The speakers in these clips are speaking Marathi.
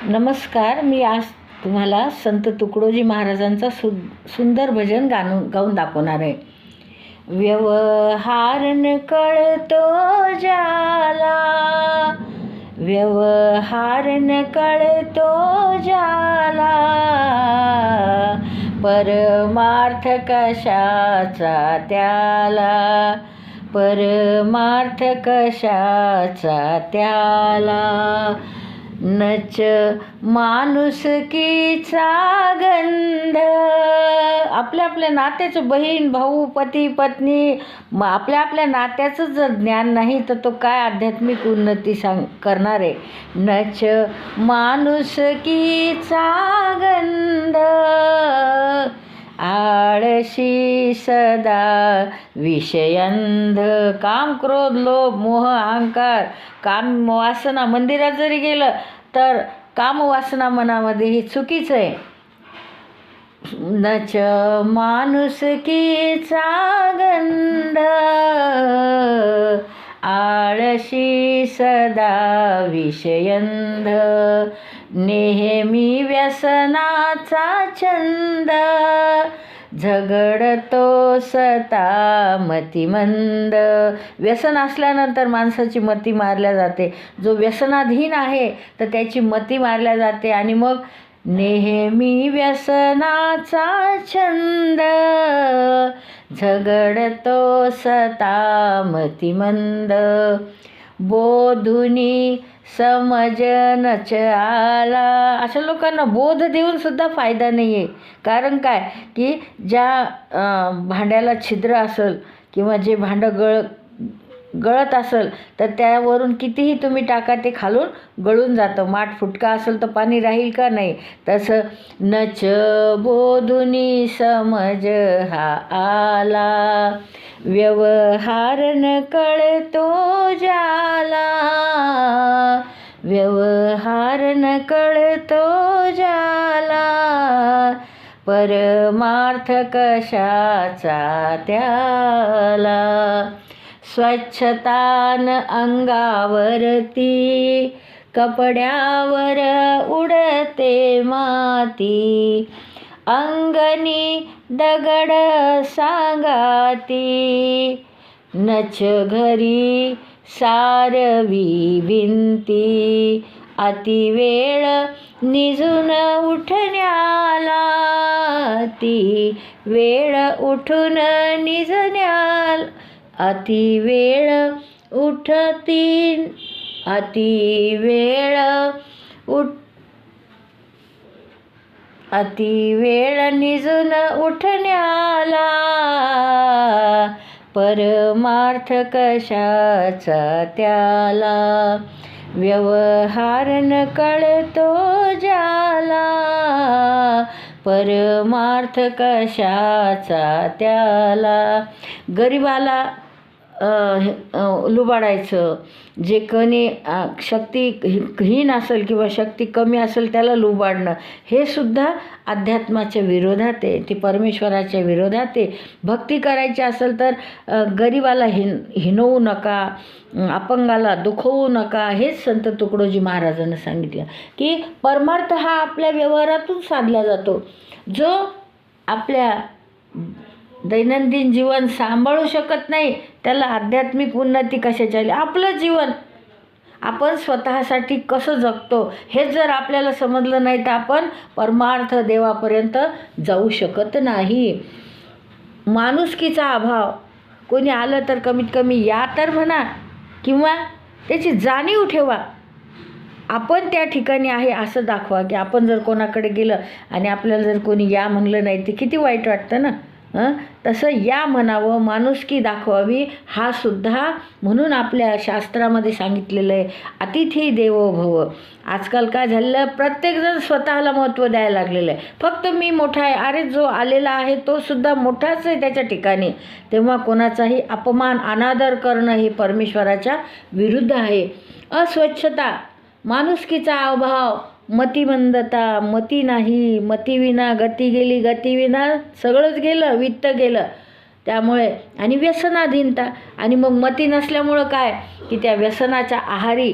नमस्कार. मी आज तुम्हाला संत तुकडोजी महाराजांचा सुंदर भजन गाऊन दाखवणार आहे. व्यवहार न कळतो ज्याला, व्यवहार न कळतो ज्याला, परमार्थ कशाचा त्याला, परमार्थ कशाचा त्याला. नच माणुसकीचा गंध, आपल्या आपल्या नात्याचं, बहीण भाऊ पती पत्नी, आपल्या आपल्या नात्याचं जर ज्ञान नाही तर तो काय आध्यात्मिक उन्नती करणार आहे. नच माणुसकीचा गंध, आळशी सदा विषयंध. काम क्रोध लोभ मोह अहंकार काम वासना, मंदिरात जरी गेलं तर काम वासना मनामध्ये, हे चुकीचं आहे. नच माणुसकीचा गंध, आळशी सदा विषयंध. नेहमी व्यसनाचा छंद, झगडतो सता मतिमंद. व्यसन असल्यानंतर माणसाची मती मारल्या जाते. जो व्यसनाधीन आहे तर त्याची मती मारल्या जाते. आणि मग नेहमी व्यसनाचा छंद, झगडतो सता मतिमंद. बोधुनी समजनच आला, अशा लोकांना बोध देऊन सुद्धा फायदा नाही आहे. कारण काय की ज्या भांड्याला छिद्र असेल किंवा जे भांडं गळत असेल तर त्यावरून कितीही तुम्ही टाका ते खालून गळून जातं. माठ फुटका असेल तर पाणी राहील का नाही. तसं नच बोधुनी समज हा आला, व्यवहार न कळतो ज्याला, व्यवहार न कळतो ज्याला, परमार्थ कशाचा त्याला. स्वच्छतान अंगावरती, कपड्यावर उडते माती, अंगणी दगड सांगाती. नच घरी सारवी भिंती, अतिवेळ निजून उठण्याला, ती वेळ उठून निजण्याला. अतिवेळ उठती, अतिवेळ निजून उठण्याला, परमार्थ कशाचा त्याला. व्यवहार न कळतो ज्याला, परमार्थ कशाचा त्याला. गरिबाला लुबाडायचं, जे कोणी शक्तीहीन असेल किंवा शक्ती कमी असेल त्याला लुबाडणं, हे सुद्धा अध्यात्माच्या विरोधात आहे. ते परमेश्वराच्या विरोधात आहे. भक्ती करायची असेल तर गरिबाला हिनवू नका, अपंगाला दुखवू नका. हेच संत तुकडोजी महाराजांनी सांगितलं की परमार्थ हा आपल्या व्यवहारातून साधला जातो. जो आपल्या दैनंदिन जीवन सांभाळू शकत नाही त्याला आध्यात्मिक उन्नती कशाची आली. आपलं जीवन आपण स्वतःसाठी कसं जगतो हे जर आपल्याला समजलं नाही तर आपण परमार्थ देवापर्यंत जाऊ शकत नाही. माणुसकीचा अभाव, कोणी आलं तर कमीत कमी या तर म्हणा किंवा त्याची जाणीव ठेवा. आपण त्या ठिकाणी आहे असं दाखवा. की आपण जर कोणाकडे गेलं आणि आपल्याला जर कोणी या म्हणलं नाही ते किती वाईट वाटतं ना. तसं या म्हणावं, माणुसकी दाखवावी. हा सुद्धा म्हणून आपल्या शास्त्रामध्ये सांगितलेलं आहे, अतिथी देवो भव. आजकाल काय झालेलं, प्रत्येकजण स्वतःला महत्त्व द्यायला लागलेलं आहे. फक्त मी मोठा आहे, अरे जो आलेला आहे तो सुद्धा मोठाच आहे त्याच्या ठिकाणी. तेव्हा कोणाचाही अपमान अनादर करणं हे परमेश्वराच्या विरुद्ध आहे. अस्वच्छता, माणुसकीचा अभाव, मतिमंदता, मती नाही, मतीविना गती गेली, गतीविना सगळंच गेलं, वित्त गेलं. त्यामुळे आणि व्यसनाधीनता आणि मग मती नसल्यामुळं काय की त्या व्यसनाच्या आहारी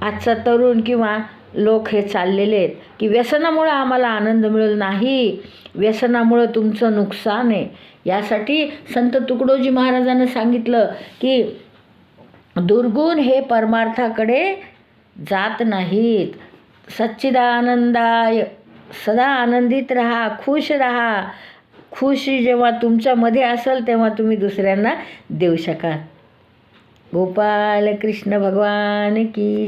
आजचा तरुण किंवा लोक हे चाललेले आहेत की व्यसनामुळं आम्हाला आनंद मिळेल. नाही, व्यसनामुळं तुमचं नुकसान आहे. यासाठी संत तुकडोजी महाराजांनी सांगितलं की दुर्गुण हे परमार्थाकडे जात नाहीत. सच्चिदानंदाय सदा आनंदित राहा, खुश राहा. खुशी जेव्हा तुमच्यामध्ये असेल तेव्हा तुम्ही दुसऱ्यांना देऊ शकाल. गोपाल कृष्ण भगवान की